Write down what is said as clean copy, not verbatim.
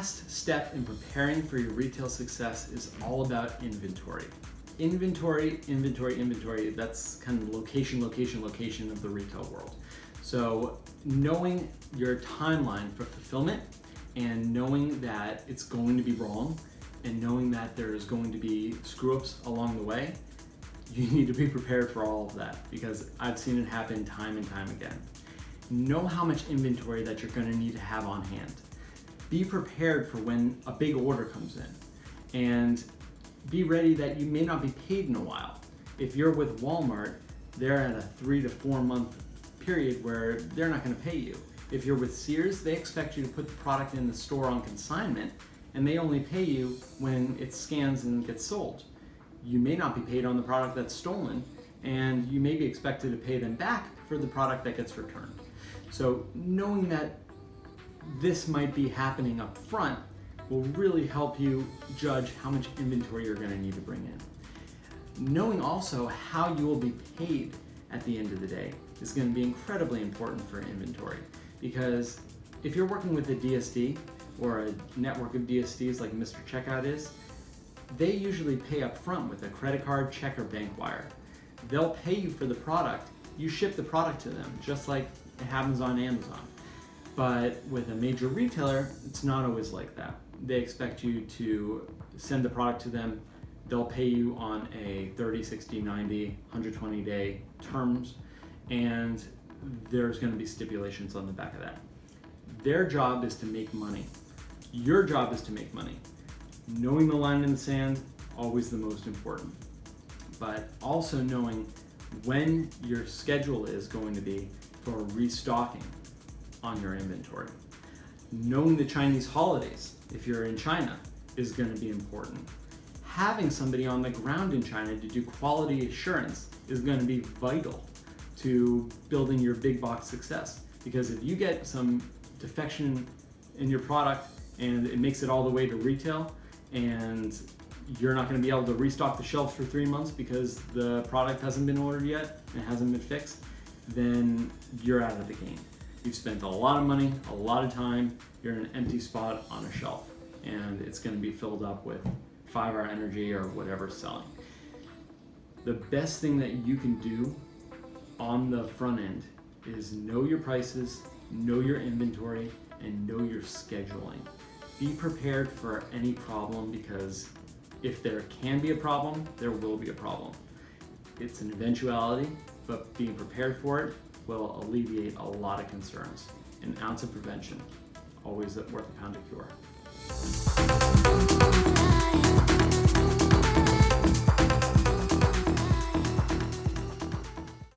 last step in preparing for your retail success is all about inventory. Inventory, inventory, inventory, that's kind of location, location, location of the retail world. So knowing your timeline for fulfillment and knowing that it's going to be wrong and knowing that there's going to be screw-ups along the way, you need to be prepared for all of that because I've seen it happen time and time again. Know how much inventory that you're going to need to have on hand. Be prepared for when a big order comes in and be ready that you may not be paid in a while. If you're with Walmart, they're at a 3 to 4 month period where they're not going to pay you. If you're with Sears, they expect you to put the product in the store on consignment and they only pay you when it scans and gets sold. You may not be paid on the product that's stolen and you may be expected to pay them back for the product that gets returned. So knowing that this might be happening up front will really help you judge how much inventory you're going to need to bring in. Knowing also how you will be paid at the end of the day is going to be incredibly important for inventory because if you're working with a DSD or a network of DSDs like Mr. Checkout is, they usually pay up front with a credit card, check, or bank wire. They'll pay you for the product. You ship the product to them, just like it happens on Amazon. But with a major retailer, it's not always like that. They expect you to send the product to them. They'll pay you on a 30, 60, 90, 120 day terms, and there's going to be stipulations on the back of that. Their job is to make money. Your job is to make money. Knowing the line in the sand, always the most important. But also knowing when your schedule is going to be for restocking on your inventory. Knowing the Chinese holidays, if you're in China, is going to be important. Having somebody on the ground in China to do quality assurance is going to be vital to building your big box success. Because if you get some defection in your product and it makes it all the way to retail and you're not going to be able to restock the shelves for 3 months because the product hasn't been ordered yet and hasn't been fixed, then you're out of the game. You've spent a lot of money, a lot of time, you're in an empty spot on a shelf and it's going to be filled up with 5-hour energy or whatever's selling. The best thing that you can do on the front end is know your prices, know your inventory, and know your scheduling. Be prepared for any problem because if there can be a problem, there will be a problem. It's an eventuality, but being prepared for it will alleviate a lot of concerns. An ounce of prevention, always worth a pound of cure.